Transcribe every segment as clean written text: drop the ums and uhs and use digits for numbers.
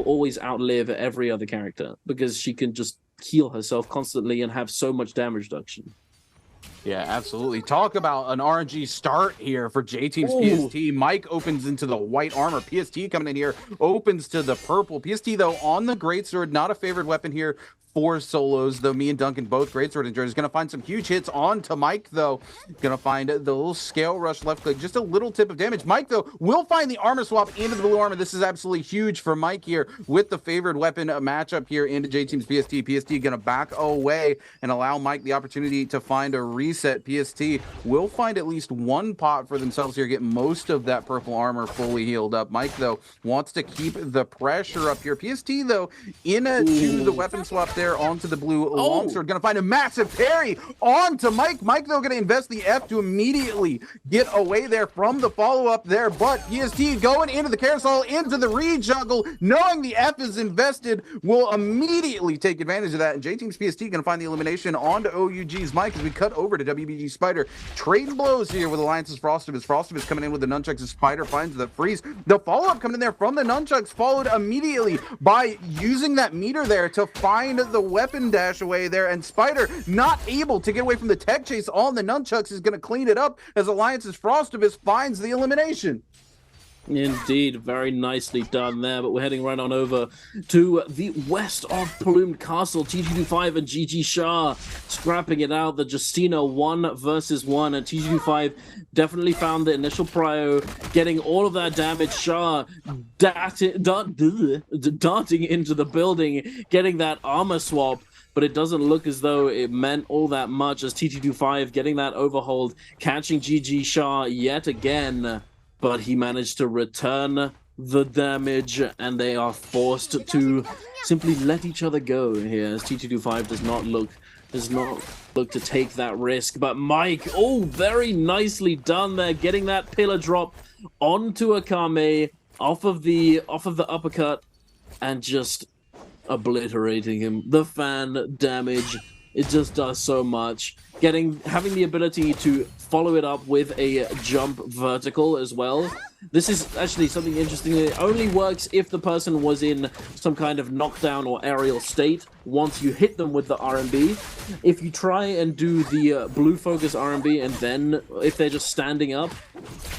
will always outlive every other character because she can just heal herself constantly and have so much damage reduction. Yeah, absolutely. Talk about an RNG start here for J-Team's PST. Mike opens into the white armor. PST coming in here, opens to the purple. PST, though, on the greatsword, not a favored weapon here for solos, though me and Duncan both greatsword enjoyers. Going to find some huge hits onto Mike, though. Going to find the little scale rush left click, just a little tip of damage. Mike, though, will find the armor swap into the blue armor. This is absolutely huge for Mike here with the favored weapon matchup here into J-Team's PST. PST going to back away and allow Mike the opportunity to find a reset. PST will find at least one pot for themselves here, get most of that purple armor fully healed up. Mike, though, wants to keep the pressure up here. PST, though, into the weapon swap there onto the blue longsword. Going to find a massive parry onto Mike. Mike, though, going to invest the F to immediately get away there from the follow-up there. But PST going into the carousel, into the re-juggle, knowing the F is invested, will immediately take advantage of that. And J-Team's PST going to find the elimination onto OUG's Mike as we cut over to WBG Spider. Trading blows here with Alliance's Frostivus. Frostivus coming in with the nunchucks as Spider finds the freeze. The follow-up coming in there from the nunchucks, followed immediately by using that meter there to find the weapon dash away there, and Spider not able to get away from the tech chase on the nunchucks is going to clean it up as Alliance's Frostivus finds the elimination. Indeed, very nicely done there, but we're heading right on over to the west of Plumed Castle. TG25 and GG Shah scrapping it out. The Justina 1 versus 1, and TG25 definitely found the initial prio, getting all of that damage. Shah darting into the building, getting that armor swap, but it doesn't look as though it meant all that much as TT25 getting that overhold, catching GG Shah yet again. But he managed to return the damage, and they are forced to simply let each other go here, as TT25 does not look to take that risk. But Mike, very nicely done there, getting that pillar drop onto Akame off of the uppercut and just obliterating him. The fan damage, it just does so much. Having the ability to follow it up with a jump vertical as well. This is actually something interesting. It only works if the person was in some kind of knockdown or aerial state once you hit them with the RMB. If you try and do the blue focus RMB and then if they're just standing up,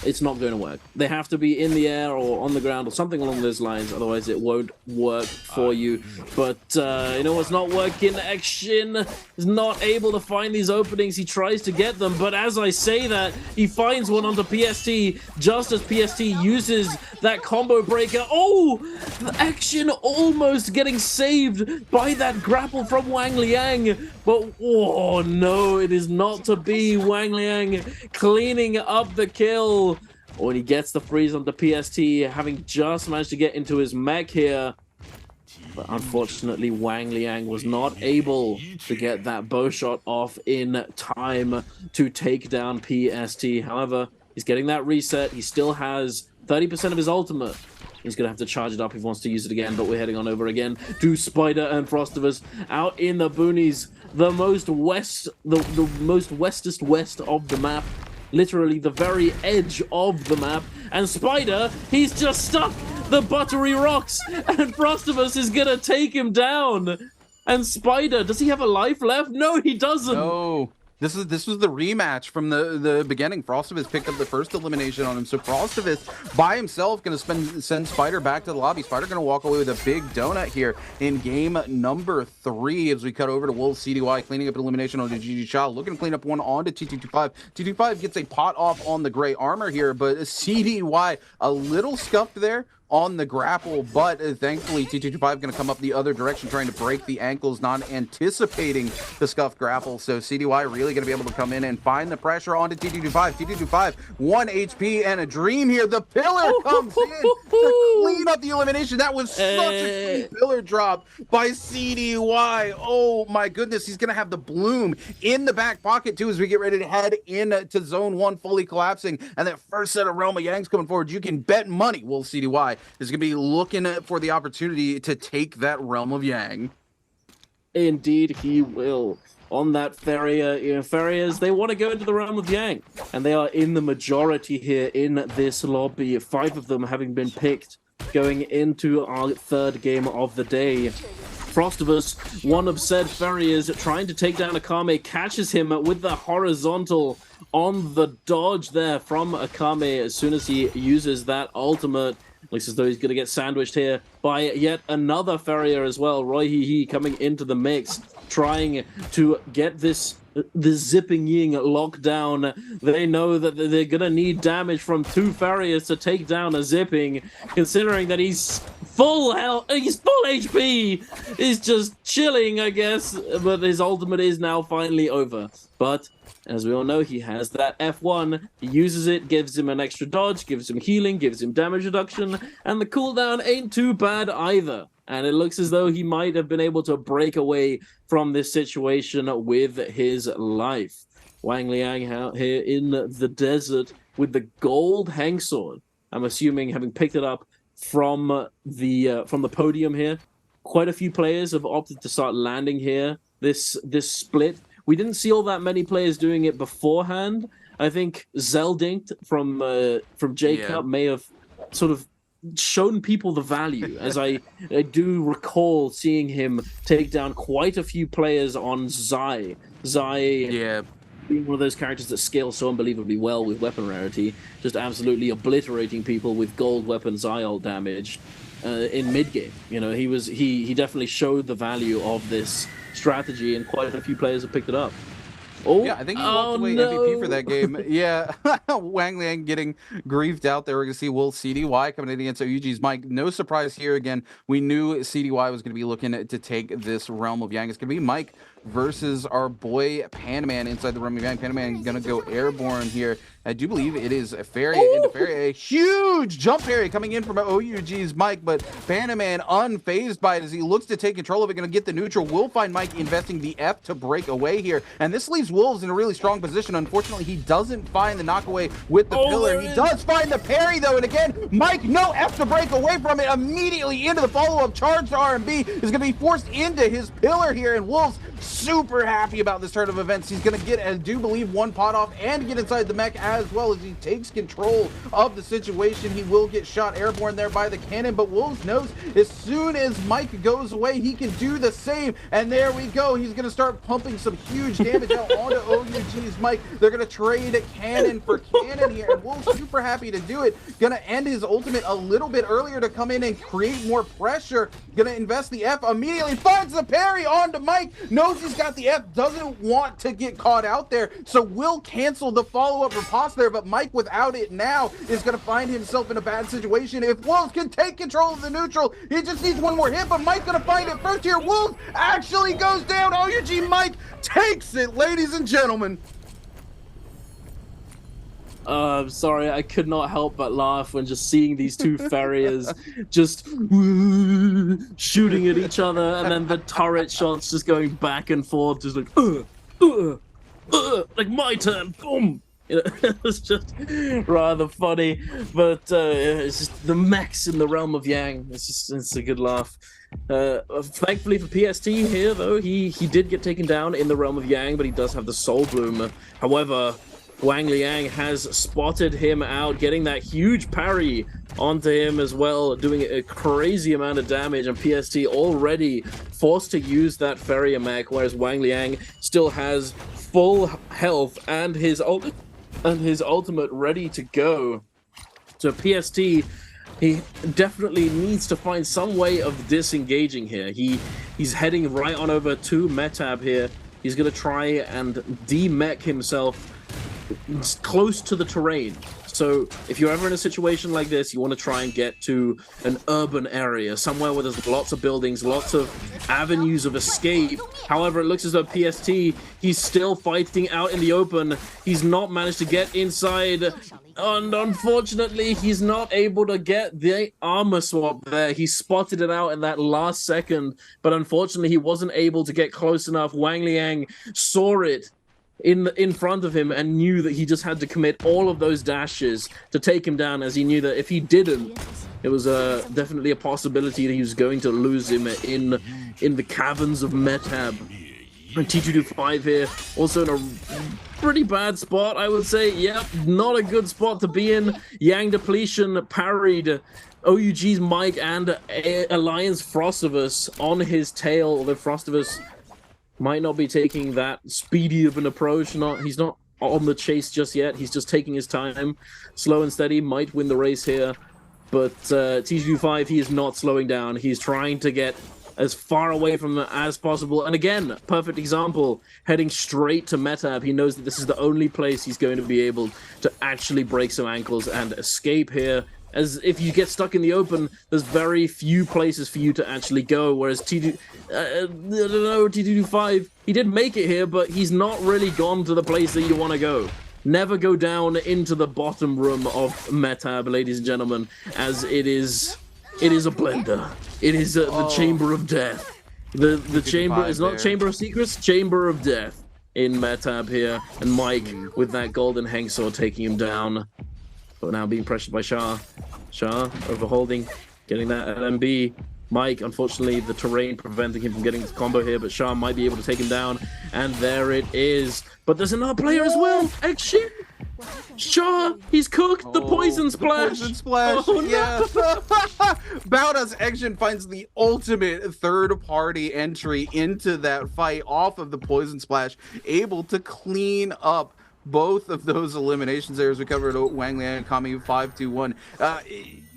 it's not going to work. They have to be in the air or on the ground or something along those lines, otherwise it won't work for you. But you know what's not working? Action is not able to find these openings. He tries to get them, but as I say that, he finds one onto PST just as PST uses that combo breaker. The Action almost getting saved by that grapple from Wang Liang, but no, it is not to be. Wang Liang cleaning up the kill when he gets the freeze onto PST, having just managed to get into his mech here. But unfortunately, Wang Liang was not able to get that bow shot off in time to take down PST. However, he's getting that reset. He still has 30% of his ultimate. He's going to have to charge it up if he wants to use it again, but we're heading on over again to Spider and Frostivus out in the boonies, the most west of the map. Literally the very edge of the map. And Spider, he's just stuck the buttery rocks, and Frostivus is gonna take him down. And Spider, does he have a life left? No, he doesn't. No. This was the rematch from the beginning. Frostivus picked up the first elimination on him. So Frostivus by himself going to send Spider back to the lobby. Spider going to walk away with a big donut here in game number 3 as we cut over to Wolf CDY cleaning up an elimination on the GG Shah. Looking to clean up one onto T225. T225 gets a pot off on the gray armor here, but CDY a little scuffed there on the grapple, but thankfully T225 going to come up the other direction trying to break the ankles, not anticipating the scuffed grapple. So CDY really going to be able to come in and find the pressure onto T225. T225 1 HP and a dream here. The pillar comes in to clean up the elimination. That was such a clean pillar drop by CDY. Oh my goodness, he's going to have the bloom in the back pocket too as we get ready to head into zone 1 fully collapsing, and that first set of Realm of Yangs coming forward. You can bet money Wolf CDY is going to be looking for the opportunity to take that Realm of Yang. Indeed, he will. On that Feria, Ferias, they want to go into the Realm of Yang, and they are in the majority here in this lobby. 5 of them having been picked going into our third game of the day. Frostivus, one of said Farriers, trying to take down Akame, catches him with the horizontal on the dodge there from Akame as soon as he uses that ultimate. Looks as though he's going to get sandwiched here by yet another Farrier as well. Roy Hee coming into the mix, trying to get the Zipping Ying locked down. They know that they're going to need damage from 2 Farriers to take down a Zipping, considering that he's full health, he's full HP. He's just chilling, I guess, but his ultimate is now finally over. But as we all know, he has that F1. He uses it, gives him an extra dodge, gives him healing, gives him damage reduction, and the cooldown ain't too bad either. And it looks as though he might have been able to break away from this situation with his life. Wang Liang out here in the desert with the gold hang sword. I'm assuming, having picked it up from the podium here, quite a few players have opted to start landing here this split. We didn't see all that many players doing it beforehand. I think Zeldinkt from J-Cup may have sort of shown people the value, as I do recall seeing him take down quite a few players on Zai. Zai being one of those characters that scales so unbelievably well with weapon rarity, just absolutely obliterating people with gold weapon Zai ult damage in mid-game. You know, he definitely showed the value of this strategy, and quite a few players have picked it up. Oh, yeah, I think he walked away MVP for that game. Yeah, Wang Liang getting griefed out there. We're going to see Will CDY coming in against OUG's Mike. No surprise here again. We knew CDY was going to be looking to take this Realm of Yang. It's going to be Mike versus our boy Panaman inside the Realm of Yang. Panaman going to go airborne here. I do believe it is a Fairy into Fairy. A huge jump parry coming in from OUG's Mike, but Panaman unfazed by it as he looks to take control of it. Going to get the neutral. Will find Mike investing the F to break away here. And this leaves Wolves in a really strong position. Unfortunately, he doesn't find the knockaway with the pillar. He does find the parry, though. And again, Mike, no F to break away from it. Immediately into the follow-up charge to R&B is going to be forced into his pillar here. And Wolves super happy about this turn of events. He's going to get, I do believe, one pot off and get inside the mech as well as he takes control of the situation. He will get shot airborne there by the cannon, but Wolves knows as soon as Mike goes away, he can do the same. And there we go. He's going to start pumping some huge damage out onto OUG's Mike. They're going to trade cannon for cannon here, and Wolves super happy to do it. Going to end his ultimate a little bit earlier to come in and create more pressure. Going to invest the F, immediately finds the parry onto Mike. Knows he's got the F, doesn't want to get caught out there, so will cancel the follow-up riposte there, but Mike without it now is going to find himself in a bad situation. If Wolves can take control of the neutral, he just needs one more hit, but Mike's going to find it first here. Wolves actually goes down. OUG Mike takes it, ladies and gentlemen. I'm sorry, I could not help but laugh when just seeing these 2 Farriers just shooting at each other, and then the turret shots just going back and forth, just like, like my turn, boom. You know, it was just rather funny, but it's just the mechs in the Realm of Yang. It's a good laugh. Thankfully for PST here, though, he did get taken down in the Realm of Yang, but he does have the Soul Bloom. However, Wang Liang has spotted him out, getting that huge parry onto him as well, doing a crazy amount of damage, and PST already forced to use that Farrier mech, whereas Wang Liang still has full health and his ultimate ready to go. So PST, he definitely needs to find some way of disengaging here. He's heading right on over to Metab here. He's going to try and de-mech himself close to the terrain. So if you're ever in a situation like this, you want to try and get to an urban area, somewhere where there's lots of buildings, lots of avenues of escape. However, it looks as though PST, he's still fighting out in the open. He's not managed to get inside, and unfortunately, he's not able to get the armor swap there. He spotted it out in that last second, but unfortunately, he wasn't able to get close enough. Wang Liang saw it in front of him and knew that he just had to commit all of those dashes to take him down, as he knew that if he didn't, it was definitely a possibility that he was going to lose him in the caverns of Metab. And T225 here, also in a pretty bad spot, I would say. Yep, not a good spot to be in. Yang Depletion parried OUG's Mike and Alliance Frostivus on his tail, although Frostivus might not be taking that speedy of an approach. He's not on the chase just yet. He's just taking his time. Slow and steady, might win the race here. But TGD5, he is not slowing down. He's trying to get as far away from them as possible. And again, perfect example, heading straight to Metab. He knows that this is the only place he's going to be able to actually break some ankles and escape here. As if you get stuck in the open, there's very few places for you to actually go. Whereas TGD5, he did make it here, but he's not really gone to the place that you want to go. Never go down into the bottom room of Metab, ladies and gentlemen, as it is a blender. It is the Chamber of Death. The chamber is not Chamber of Secrets, Chamber of Death in Metab here. And Mike with that golden hang sword taking him down. But now being pressured by Shah. Shah overholding, getting that LMB. Mike, unfortunately, the terrain preventing him from getting this combo here, but Shah might be able to take him down. And there it is. But there's another player as well. Action! Shah, he's cooked. The poison splash. The poison splash. Oh, yes. Bowda's Action finds the ultimate third-party entry into that fight off of the poison splash, able to clean up both of those eliminations there as we covered Wang Liang and Kami 5-2-1.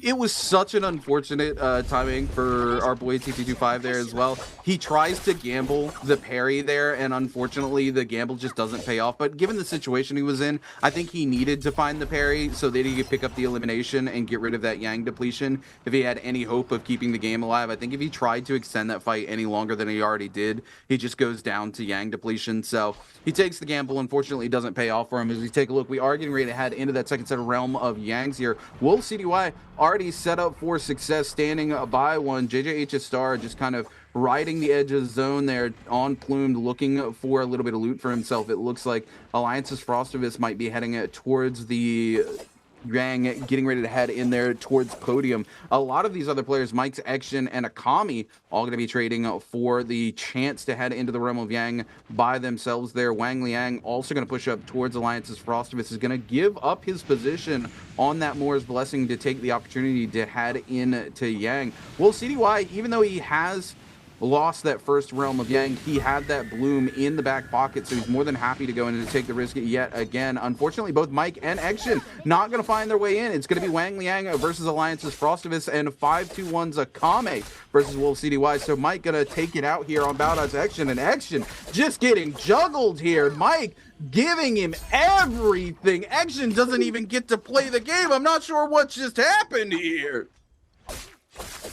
It was such an unfortunate timing for our boy TT25 there as well. He tries to gamble the parry there, and unfortunately the gamble just doesn't pay off. But given the situation he was in, I think he needed to find the parry so that he could pick up the elimination and get rid of that Yang depletion if he had any hope of keeping the game alive. I think if he tried to extend that fight any longer than he already did, he just goes down to Yang depletion. So he takes the gamble. Unfortunately, it doesn't pay off for him. As we take a look, we are getting ready to head into that second set of Realm of Yangs here. Wolf CDY already set up for success, standing by one. JJH Star just kind of riding the edge of the zone there on Plumed, looking for a little bit of loot for himself. It looks like Alliance's Frostivus might be heading towards the Yang, getting ready to head in there towards podium. A lot of these other players, Mike's Action and Akami, all going to be trading for the chance to head into the Realm of Yang by themselves there. Wang Liang also going to push up towards Alliance's Frostivus, is going to give up his position on that Moore's Blessing to take the opportunity to head into Yang. Well, CDY, even though he has lost that first Realm of Yang, he had that Bloom in the back pocket, so he's more than happy to go in and take the risk yet again. Unfortunately, both Mike and Action not going to find their way in. It's going to be Wang Liang versus Alliance's Frostivus and 5-2-1's Akame versus Wolf CDY. So Mike going to take it out here on Bowdot's Action, and Action just getting juggled here. Mike giving him everything. Action doesn't even get to play the game. I'm not sure what just happened here.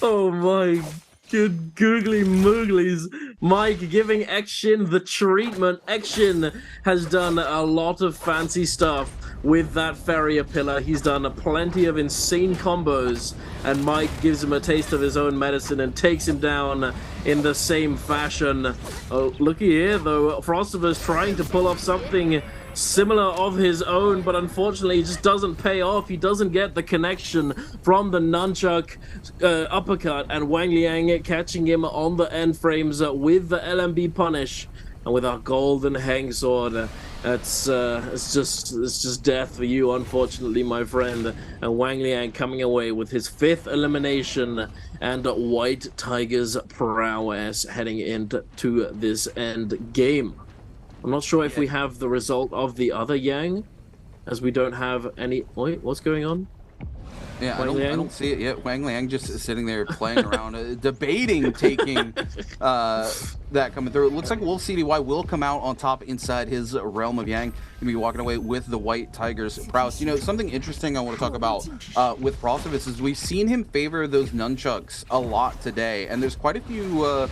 Oh my good googly mooglies. Mike giving Action the treatment. Action has done a lot of fancy stuff with that Farrier pillar. He's done plenty of insane combos, and Mike gives him a taste of his own medicine and takes him down in the same fashion. Oh, looky here though, Frostivus trying to pull off something similar of his own, but unfortunately it just doesn't pay off. He doesn't get the connection from the nunchuck uppercut, and Wang Liang catching him on the end frames with the LMB punish, and with our golden hang sword. It's just death for you, unfortunately, my friend. And Wang Liang coming away with his 5th elimination, and White Tiger's prowess heading into this end game. I'm not sure if we have the result of the other Yang, as we don't have any. Wait, what's going on? Yeah, I don't see it yet. Wang Liang just sitting there playing around, debating taking that coming through. It looks like Wolf CDY will come out on top inside his Realm of Yang and be walking away with the White Tiger's prowess. You know, something interesting I want to talk about with Frostivus is we've seen him favor those nunchucks a lot today, and there's quite a few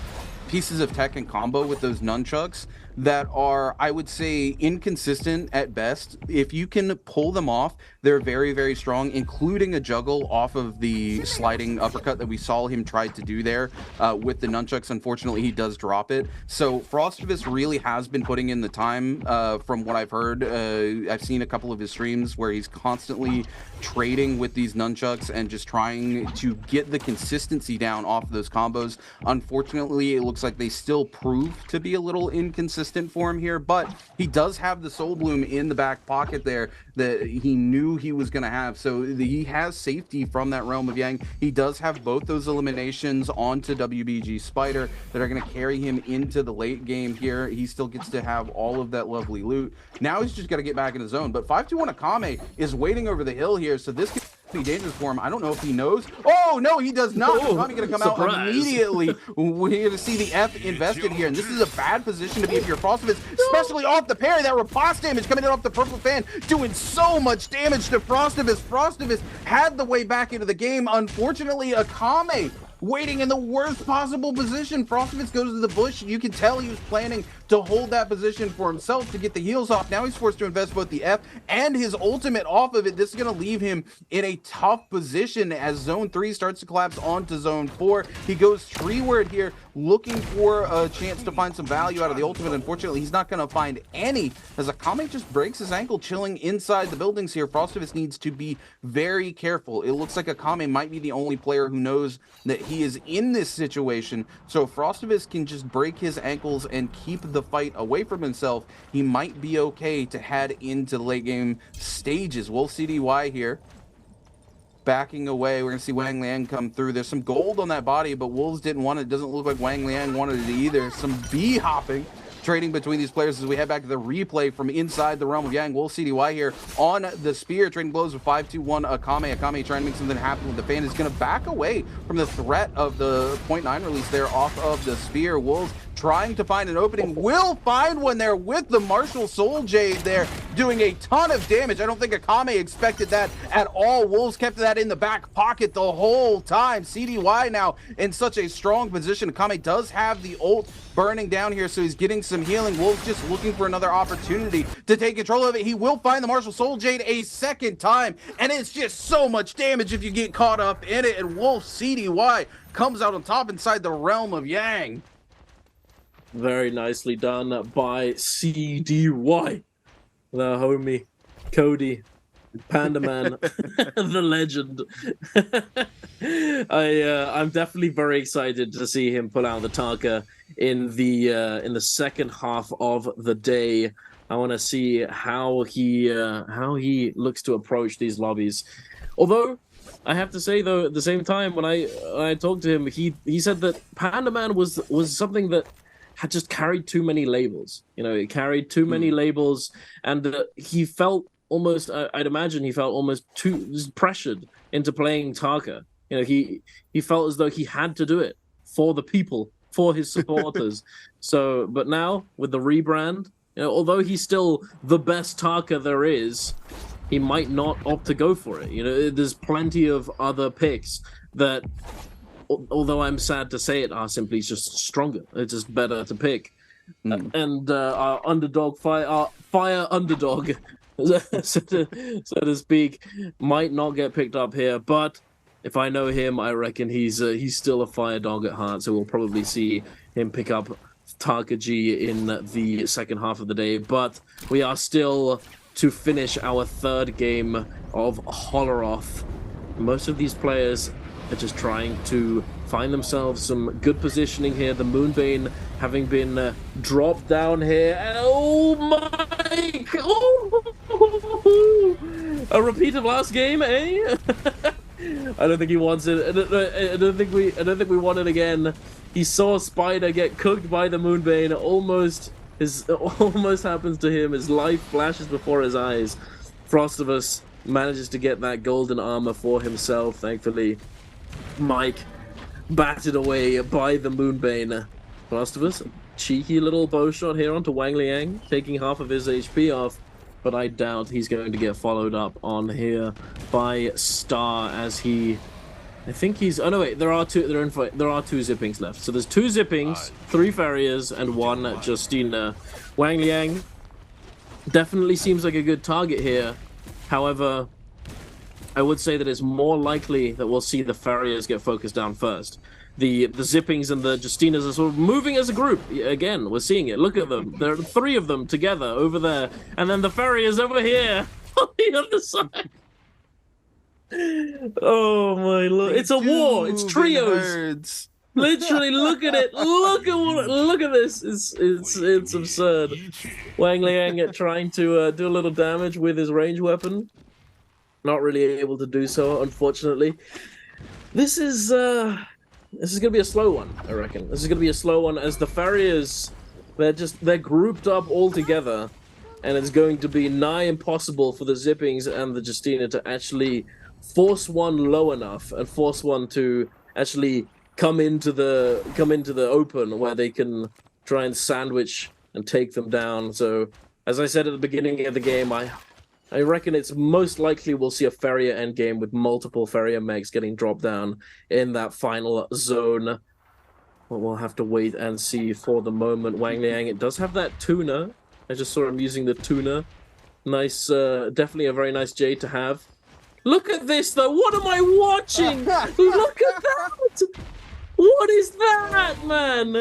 pieces of tech and combo with those nunchucks that are, I would say, inconsistent at best. If you can pull them off, they're very, very strong, including a juggle off of the sliding uppercut that we saw him try to do there with the nunchucks. Unfortunately, he does drop it. So Frostivus really has been putting in the time from what I've heard. I've seen a couple of his streams where he's constantly trading with these nunchucks and just trying to get the consistency down off of those combos. Unfortunately, it looks like they still prove to be a little inconsistent consistent for him here, but he does have the Soul Bloom in the back pocket there that he knew he was going to have. So he has safety from that Realm of Yang. He does have both those eliminations onto WBG Spider that are going to carry him into the late game here. He still gets to have all of that lovely loot. Now he's just got to get back in his zone. But 521 Akame is waiting over the hill here, so this could be dangerous for him. I don't know if he knows. Oh, no, he does not. Akame going to come surprise. out immediately. We're going to see the F invested here, and this is a bad position to be if you're Frostivus, especially off the parry. That riposte damage coming in off the Purple Fan, doing so much damage to Frostivus. Frostivus had the way back into the game. Unfortunately, Akame waiting in the worst possible position. Frostivus goes to the bush. You can tell he was planning to hold that position for himself to get the heals off. Now he's forced to invest both the F and his ultimate off of it. This is going to leave him in a tough position as Zone 3 starts to collapse onto Zone 4. He goes treeward here, looking for a chance to find some value out of the ultimate. Unfortunately, he's not going to find any as Akame just breaks his ankle chilling inside the buildings here. Frostivus needs to be very careful. It looks like Akame might be the only player who knows that he is in this situation. So if Frostivus can just break his ankles and keep the fight away from himself, he might be okay to head into the late game stages. Wolf CDY here backing away. We're gonna see Wang Liang come through. There's some gold on that body, but Wolves didn't want it. Doesn't look like Wang Liang wanted it either. Some B hopping trading between these players as we head back to the replay from inside the Realm of Yang. Wolf CDY here on the spear, trading blows with 521 Akame. Akame trying to make something happen with the fan, is going to back away from the threat of the 0.9 release there off of the spear. Wolves trying to find an opening, will find one there with the Martial Soul Jade there, doing a ton of damage. I don't think Akame expected that at all. Wolves kept that in the back pocket the whole time. CDY now in such a strong position. Akame does have the ult burning down here, so he's getting some healing. Wolves just looking for another opportunity to take control of it. He will find the Martial Soul Jade a second time, and it's just so much damage if you get caught up in it, and Wolf CDY comes out on top inside the Realm of Yang. Very nicely done by CDY, the homie Cody, Panda Man, the legend. I'm definitely very excited to see him pull out the Taka in the second half of the day. I want to see how he looks to approach these lobbies. Although I have to say though, at the same time, when I talked to him, he said that Panda Man was something that had just carried too many labels. You know, it carried too many labels, and he felt almost, I'd imagine he felt almost too pressured into playing Taka. You know, he felt as though he had to do it for the people, for his supporters. So, but now with the rebrand, you know, although he's still the best Taka there is, he might not opt to go for it. You know, there's plenty of other picks that, although I'm sad to say it, are simply just stronger. It's just better to pick. And our underdog, fire underdog, so to speak, might not get picked up here. But if I know him, I reckon he's still a fire dog at heart. So we'll probably see him pick up Taka G in the second half of the day. But we are still to finish our third game of Holoroth. Most of these players are just trying to find themselves some good positioning here. The Moonbane having been dropped down here. And oh my! Oh! A repeat of last game, eh? I don't think he wants it. I don't think we want it again. He saw Spider get cooked by the Moonbane. Almost happens to him. His life flashes before his eyes. Frostivus manages to get that golden armor for himself, thankfully. Mike batted away by the Moonbane. Frostivus, cheeky little bow shot here onto Wang Liang, taking half of his HP off, but I doubt he's going to get followed up on here by Star as he... I think he's... Oh no, wait, there are two Zippings left. So there's two Zippings, 3 Farriers, and 1 Justina. Wang Liang definitely seems like a good target here. However, I would say that it's more likely that we'll see the Farriers get focused down first. The Zippings and the Justinas are sort of moving as a group. Again, we're seeing it. Look at them. There are 3 of them together over there. And then the Farriers over here on the other side. Oh my lord. It's a war. It's trios. Literally, look at it. Look at this. It's absurd. Wang Liang trying to do a little damage with his range weapon. Not really able to do so, unfortunately. This is gonna be a slow one, I reckon. This is gonna be a slow one as the farriers, they're grouped up all together, and it's going to be nigh impossible for the Zippings and the Justina to actually force one low enough and force one to actually come into the open where they can try and sandwich and take them down. So, as I said at the beginning of the game, I reckon it's most likely we'll see a Farrier endgame with multiple Farrier megs getting dropped down in that final zone. But we'll have to wait and see for the moment. Wang Liang, it does have that tuna. I just saw him using the tuna. Nice, definitely a very nice Jade to have. Look at this, though. What am I watching? Look at that. What is that, man?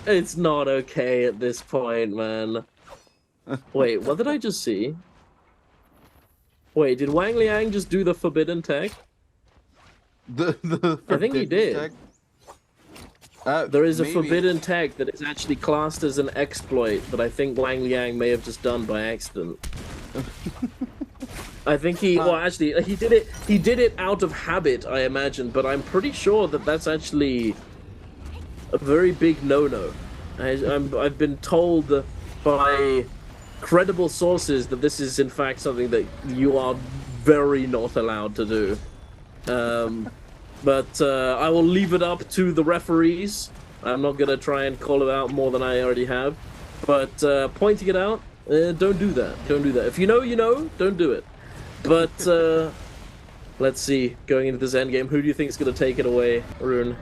It's not okay at this point, man. Wait, what did I just see? Wait, did Wang Liang just do the forbidden tech? I think he did. There is a forbidden tech that is actually classed as an exploit that I think Wang Liang may have just done by accident. I think well, actually, he did it out of habit, I imagine, but I'm pretty sure that that's actually a very big no-no. I've been told by credible sources that this is in fact something that you are very not allowed to do. But I will leave it up to the referees. I'm not gonna try and call it out more than I already have. But pointing it out, don't do that. Don't do that. If you know, you know. Don't do it. But let's see. Going into this endgame, who do you think is gonna take it away, Rune?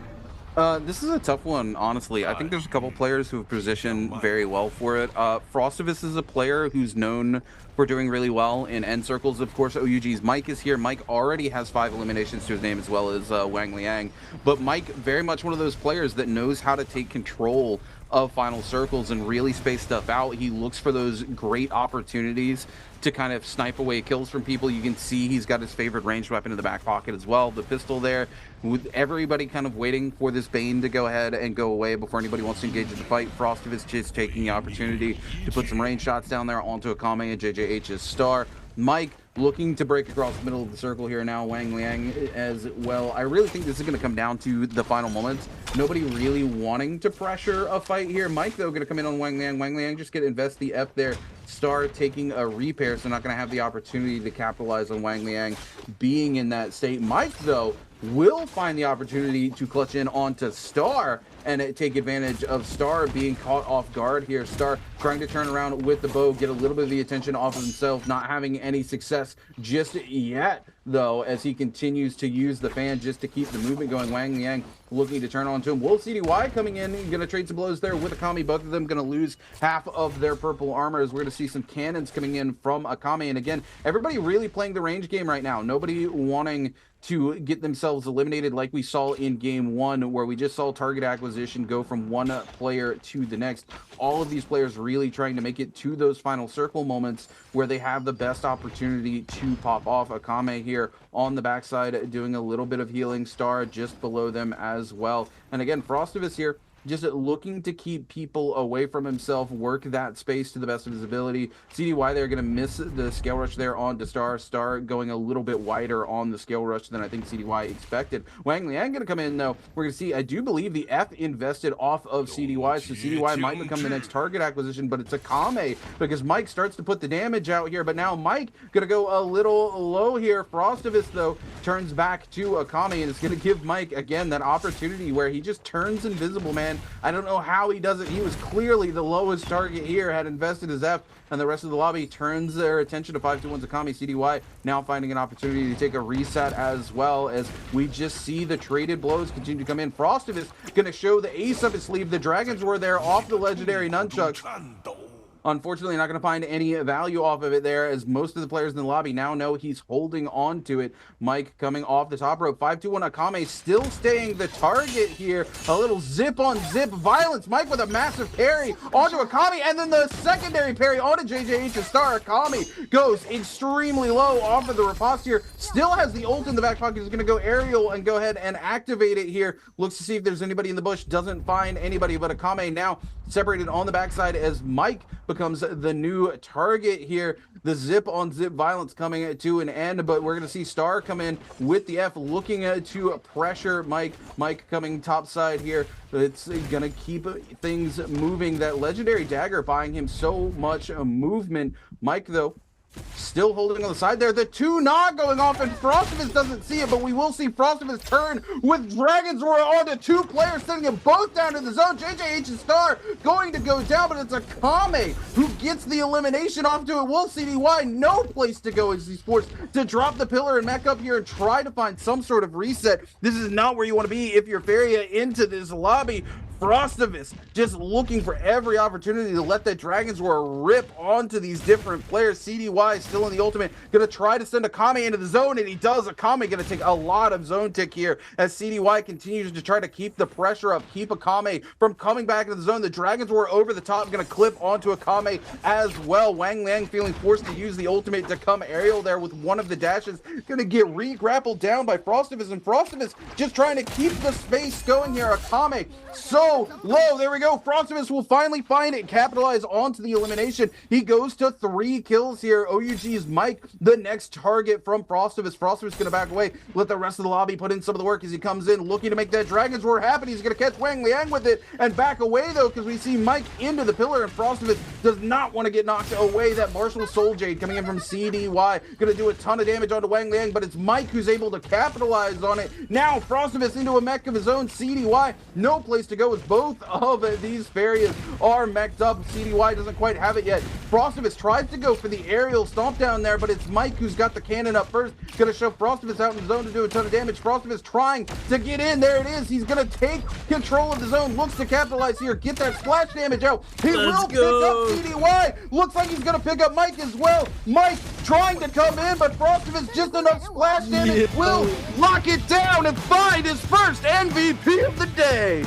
This is a tough one, honestly. I think there's a couple players who have positioned very well for it. Frostivus is a player who's known for doing really well in end circles. Of course, OUG's Mike is here. Mike already has 5 eliminations to his name, as well as Wang Liang. But Mike, very much one of those players that knows how to take control of final circles and really space stuff out. He looks for those great opportunities to kind of snipe away kills from people. You can see he's got his favorite ranged weapon in the back pocket as well, the pistol there, with everybody kind of waiting for this Bane to go ahead and go away before anybody wants to engage in the fight. Frostivus just taking the opportunity to put some range shots down there onto Akame and JJH's Star. Mike looking to break across the middle of the circle here now, Wang Liang as well. I really think this is going to come down to the final moments. Nobody really wanting to pressure a fight here. Mike, though, going to come in on Wang Liang. Wang Liang just going to invest the F there. Star taking a repair, so not going to have the opportunity to capitalize on Wang Liang being in that state. Mike, though, will find the opportunity to clutch in onto Star and take advantage of Star being caught off guard here. Star trying to turn around with the bow, get a little bit of the attention off of himself, not having any success just yet, though, as he continues to use the fan just to keep the movement going. Wang Liang looking to turn onto him. Will CDY coming in, going to trade some blows there with Akame. Both of them going to lose half of their purple armor as we're going to see some cannons coming in from Akame. And again, everybody really playing the range game right now. Nobody wanting to get themselves eliminated like we saw in game 1, where we just saw target acquisition go from one player to the next. All of these players really trying to make it to those final circle moments where they have the best opportunity to pop off. Akame here on the backside doing a little bit of healing. Star just below them as well. And again, Frostivus here just looking to keep people away from himself, work that space to the best of his ability. CDY, they're going to miss the scale rush there on to Star. Star going a little bit wider on the scale rush than I think CDY expected. Wang Liang going to come in, though. We're going to see, I do believe the F invested off of CDY, so CDY might become the next target acquisition, but it's Akame because Mike starts to put the damage out here, but now Mike going to go a little low here. Frostivus, though, turns back to Akame, and it's going to give Mike, again, that opportunity where he just turns invisible, man. I don't know how he does it. He was clearly the lowest target here, had invested his F, and the rest of the lobby turns their attention to 5-2-1's Akame. CDY now finding an opportunity to take a reset as well, as we just see the traded blows continue to come in. Frostivus going to show the ace up his sleeve. The Dragons were there off the legendary nunchucks. unfortunately not going to find any value off of it there, as most of the players in the lobby now know he's holding on to it. Mike coming off the top rope. 5-2-1 Akame still staying the target here. A little zip on zip violence. Mike with a massive parry onto Akame, and then the secondary parry onto JJH's star. Akame goes extremely low off of the riposte here. Still has the ult in the back pocket. He's going to go aerial and go ahead and activate it here. Looks to see if there's anybody in the bush. Doesn't find anybody, but Akame now separated on the backside as Mike becomes the new target here. The zip on zip violence coming to an end, but we're going to see Star come in with the F, looking to pressure Mike. Mike coming top side here. It's going to keep things moving. That legendary dagger buying him so much movement. Mike, though, still holding on the side there. The 2 not going off, and Frostivus doesn't see it, but we will see Frostivus turn with Dragon's Roar onto 2 players, sending them both down to the zone. JJH and Star going to go down, but it's Akame who gets the elimination off to it. Will CDY, no place to go as esports to drop the pillar and mech up here and try to find some sort of reset. This is not where you want to be if you're Feria into this lobby. Frostivus just looking for every opportunity to let that Dragon's Roar rip onto these different players. CDY still in the ultimate, gonna try to send Akame into the zone, and he does. Akame gonna take a lot of zone tick here as CDY continues to try to keep the pressure up, keep Akame from coming back into the zone. The Dragon's Roar over the top, gonna clip onto Akame as well. Wang Liang feeling forced to use the ultimate to come aerial there with one of the dashes, gonna get re-grappled down by Frostivus, and Frostivus just trying to keep the space going here. Akame so low. There we go. Frostivus will finally find it, capitalize onto the elimination. He goes to 3 kills here. OUG's Mike, the next target from Frostivus. Frostivus gonna back away, let the rest of the lobby put in some of the work as he comes in, looking to make that Dragon's Roar happen. He's gonna catch Wang Liang with it and back away though, because we see Mike into the pillar, and Frostivus does not want to get knocked away. That Martial Soul Jade coming in from CDY, gonna do a ton of damage onto Wang Liang, but it's Mike who's able to capitalize on it. Now Frostivus into a mech of his own. CDY, no place to go, as both of these Ferias are mech'd up. CDY doesn't quite have it yet. Frostivus tries to go for the aerial stomp down there, but it's Mike who's got the cannon up first. Gonna shove Frostivus out in the zone to do a ton of damage. Frostivus trying to get in. There it is. He's gonna take control of the zone. Looks to capitalize here. Get that splash damage out. He will pick up CDY. Looks like he's gonna pick up Mike as well. Mike trying to come in, but Frostivus just enough splash damage will lock it down and find his first MVP of the day.